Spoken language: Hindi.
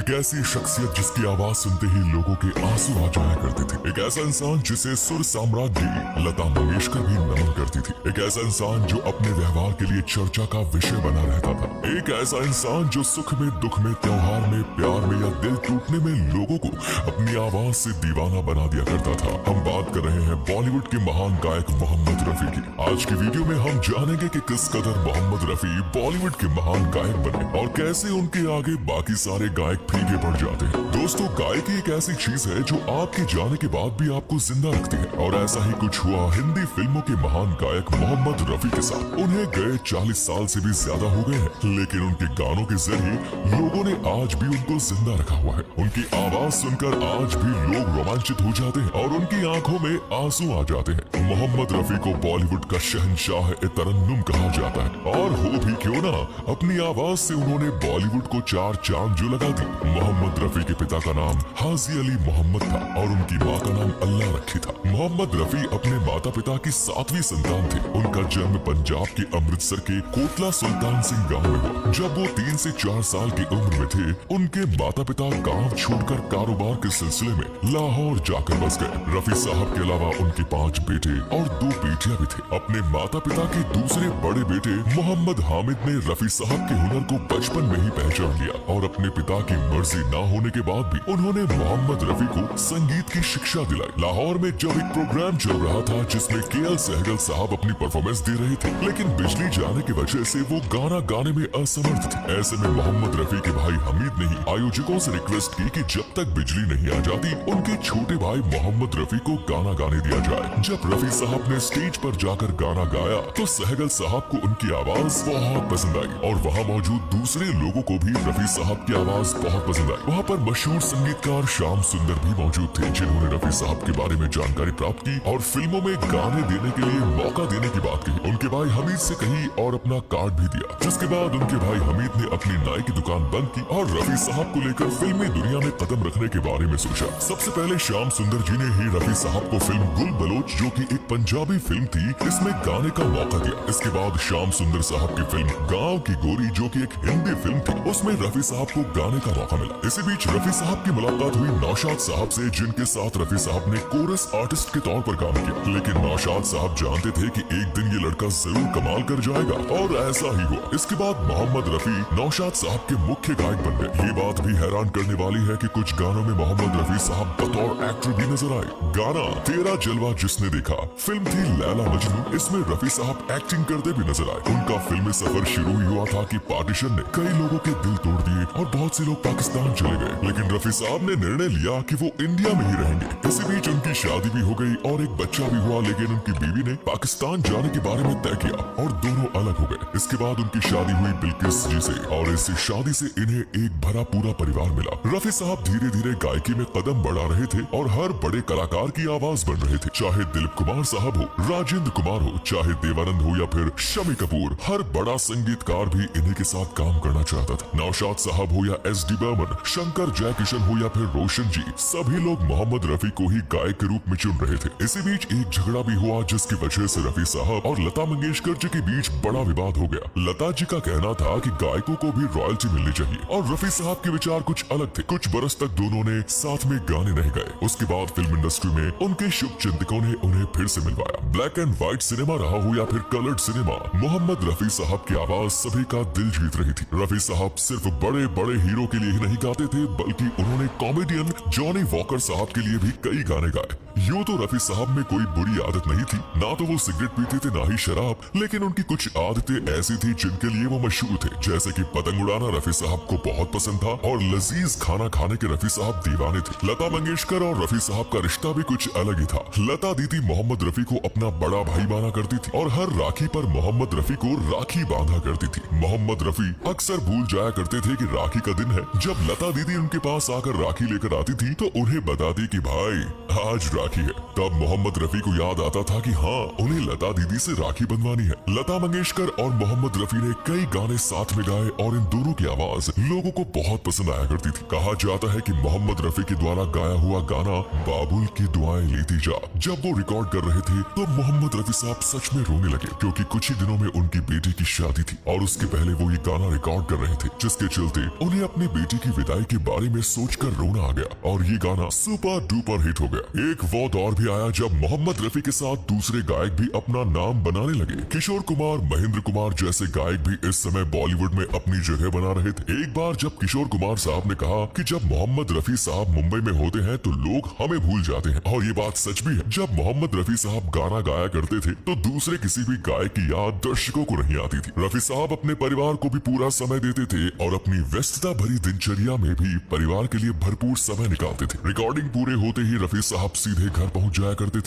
एक ऐसी शख्सियत जिसकी आवाज सुनते ही लोगों के आंसू आ जाया करते थे। एक ऐसा इंसान जिसे सुर साम्राज्ञी लता मंगेशकर भी नमन करती थी। एक ऐसा इंसान जो अपने व्यवहार के लिए चर्चा का विषय बना रहता था। एक ऐसा इंसान जो सुख में, दुख में, त्योहार में, प्यार में या दिल टूटने में लोगों को अपनी आवाज से दीवाना बना दिया करता था। हम बात कर रहे हैं बॉलीवुड के महान गायक मोहम्मद रफी की। आज की वीडियो में हम जानेंगे कि किस कदर मोहम्मद रफी बॉलीवुड के महान गायक बने और कैसे उनके आगे बाकी सारे गायक फीके पड़ जाते हैं। दोस्तों, गायकी एक ऐसी चीज है जो आपके जाने के बाद भी आपको जिंदा रखती है और ऐसा ही कुछ हुआ हिंदी फिल्मों के महान गायक मोहम्मद रफी के साथ। उन्हें गए 40 साल से भी ज्यादा हो गए हैं, लेकिन उनके गानों के जरिए लोगों ने आज भी उनको जिंदा रखा हुआ है। उनकी आवाज सुनकर आज भी लोग रोमांचित हो जाते हैं और उनकी आंखों में आंसू आ जाते हैं। मोहम्मद रफी को बॉलीवुड का शहंशाह ए तरन्नुम कहा जाता है और हो भी क्यों ना, अपनी आवाज से उन्होंने बॉलीवुड को 4 चांद जो लगा दी। मोहम्मद रफी के पिता का नाम हाजी अली मोहम्मद था और उनकी माँ का नाम अल्लाह रखी था। मोहम्मद रफी अपने माता पिता की 7वीं संतान थे। उनका जन्म पंजाब के अमृतसर के कोटला सुल्तान सिंह गांव में हुआ। जब वो 3 से 4 साल की उम्र में थे, उनके माता पिता गांव छोड़कर कारोबार के सिलसिले में लाहौर जाकर बस गए। रफी साहब के अलावा उनके 5 बेटे और 2 बेटियां भी थे। अपने माता पिता के दूसरे बड़े बेटे मोहम्मद हामिद ने रफी साहब के हुनर को बचपन में ही पहचान लिया और अपने पिता की मर्जी न होने के बाद भी उन्होंने मोहम्मद रफी को संगीत की शिक्षा दिलाई। लाहौर में जब एक प्रोग्राम चल रहा था जिसमें केएल सहगल साहब अपनी परफॉर्मेंस दे रहे थे, लेकिन बिजली जाने की वजह से वो गाना गाने में असमर्थ थे। ऐसे में मोहम्मद रफी के भाई हमीद ने ही आयोजकों से रिक्वेस्ट की कि जब तक बिजली नहीं आ जाती उनके छोटे भाई मोहम्मद रफी को गाना गाने दिया जाए। जब रफी साहब ने स्टेज पर जाकर गाना गाया तो सहगल साहब को उनकी आवाज बहुत पसंद आई और वहाँ मौजूद दूसरे लोगों को भी रफी साहब की आवाज बहुत पसंद आई। वहाँ पर मशहूर संगीतकार श्याम सुंदर भी मौजूद थे जिन्होंने रफी साहब के बारे में जानकारी प्राप्त की और फिल्मों में गाने देने के लिए मौका देने की बात कही। उनके भाई हमीद से कही और अपना कार्ड भी दिया, जिसके बाद उनके भाई हमीद ने अपनी नाई की दुकान बंद की और रफी साहब को लेकर फिल्मी दुनिया में कदम रखने के बारे में सोचा। सबसे पहले श्याम सुंदर जी ने ही रफी साहब को फिल्म गुल बलोच, जो कि एक पंजाबी फिल्म थी, इसमें गाने का मौका दिया। इसके बाद श्याम सुंदर साहब की फिल्म गाँव की गोरी, जो की एक हिंदी फिल्म थी, उसमें रफी साहब को गाने का मौका मिला। इसी बीच रफी साहब की मुलाकात हुई नौशाद साहब से, जिनके साथ रफी साहब ने कोरस आर्टिस्ट के तौर पर काम किया। लेकिन नौशाद साहब जानते थे कि एक दिन ये लड़का जरूर कमाल कर जाएगा और ऐसा ही हुआ। इसके बाद मोहम्मद रफी नौशाद साहब के मुख्य गायक बन गए। ये बात भी हैरान करने वाली है कि कुछ गानों में मोहम्मद रफी साहब बतौर एक्टर भी नजर आए। गाना तेरा जलवा जिसने देखा फिल्म थी लैला मजनू, इसमें रफी साहब एक्टिंग करते भी नजर आए। उनका फिल्मी सफर शुरू ही हुआ था कि पार्टीशन ने कई लोगों के दिल तोड़ दिए और बहुत से लोग पाकिस्तान चले गए, लेकिन रफी साहब ने निर्णय लिया कि वो इंडिया में ही रहेंगे। इसी बीच उनकी शादी भी हो गई और एक बच्चा भी हुआ, लेकिन उनकी बीवी ने पाकिस्तान जाने के बारे में तय किया और दोनों अलग हो गए। इसके बाद उनकी शादी हुई बिल्किस जी से और इस शादी से इन्हें एक भरा पूरा परिवार मिला। रफी साहब धीरे धीरे गायकी में कदम बढ़ा रहे थे और हर बड़े कलाकार की आवाज बन रहे थे, चाहे दिलीप कुमार साहब हो, राजेंद्र कुमार हो, चाहे देवानंद हो या फिर शमी कपूर। हर बड़ा संगीतकार भी इन्हीं के साथ काम करना चाहता था। नौशाद साहब हो या एस.डी. बर्मन, शंकर जयकिशन हो या फिर रोशन जी, सभी लोग मोहम्मद रफी को ही गायक के रूप में चुन रहे थे। इसी बीच एक झगड़ा भी हुआ जिसकी वजह से रफी साहब और लता मंगेशकर जी के बीच बड़ा विवाद हो गया। लता जी का कहना था कि गायकों को भी रॉयल्टी मिलनी चाहिए और रफी साहब के विचार कुछ अलग थे। कुछ बरस तक दोनों ने साथ में गाने नहीं गाए। उसके बाद फिल्म इंडस्ट्री में उनके शुभ चिंतकों ने उन्हें फिर से मिलवाया। ब्लैक एंड व्हाइट सिनेमा रहा हो या फिर कलर्ड सिनेमा, मोहम्मद रफी साहब की आवाज सभी का दिल जीत रही थी। रफी साहब सिर्फ बड़े बड़े हीरो के लिए ही नहीं गाते थे, बल्कि उन्होंने कॉमेडियन जॉनी वॉकर साहब के लिए भी कई गाने गाए। यूं तो रफी साहब में कोई बुरी आदत नहीं थी, ना तो वो सिगरेट पीते थे ना ही शराब, लेकिन उनकी कुछ आदतें ऐसी थी जिनके लिए वो मशहूर थे। जैसे कि पतंग उड़ाना रफी साहब को बहुत पसंद था और लजीज खाना खाने के रफी साहब दीवाने थे। लता मंगेशकर और रफी साहब का रिश्ता भी कुछ अलग ही था। लता दीदी मोहम्मद रफी को अपना बड़ा भाई माना करती थी और हर राखी पर मोहम्मद रफी को राखी बांधा करती थी। मोहम्मद रफी अक्सर भूल जाया करते थे कि राखी का दिन है। जब लता दीदी उनके पास आकर राखी लेकर आती थी तो उन्हें बताती कि भाई आज राखी है। तब मोहम्मद रफी को याद आता था कि हाँ, उन्हें लता दीदी से राखी बंधवानी है। लता मंगेशकर और मोहम्मद रफी ने कई गाने साथ में गाए और इन दोनों की आवाज लोगों को बहुत पसंद आया करती थी। कहा जाता है कि मोहम्मद रफी के द्वारा गाया हुआ गाना बाबुल की दुआएं लेती जा, जब वो रिकॉर्ड कर रहे थे तो मोहम्मद रफी साहब सच में रोने लगे, क्योंकि कुछ ही दिनों में उनकी बेटी की शादी थी और उसके पहले वो ये गाना रिकॉर्ड कर रहे थे, जिसके चलते उन्हें अपनी बेटी की विदाई के बारे में सोचकर रोना आ गया और ये गाना सुपर डुपर हिट हो गया। एक वो दौर भी आया जब मोहम्मद रफी के साथ दूसरे गायक भी अपना नाम बनाने लगे। किशोर कुमार, महेंद्र कुमार जैसे गायक भी इस समय बॉलीवुड में अपनी जगह बना रहे थे। एक बार जब किशोर कुमार साहब ने कहा कि जब मोहम्मद रफी साहब मुंबई में होते हैं तो लोग हमें भूल जाते हैं, और ये बात सच भी है। जब मोहम्मद रफी साहब गाना गाया करते थे तो दूसरे किसी भी गायक की याद दर्शकों को नहीं आती थी। रफी साहब अपने परिवार को भी पूरा समय देते थे और अपनी व्यस्तता भरी दिनचर्या में भी परिवार के लिए भरपूर समय निकालते थे। रिकॉर्डिंग पूरे होते ही रफी साहब सीधे घर पहुंच जाया करते थे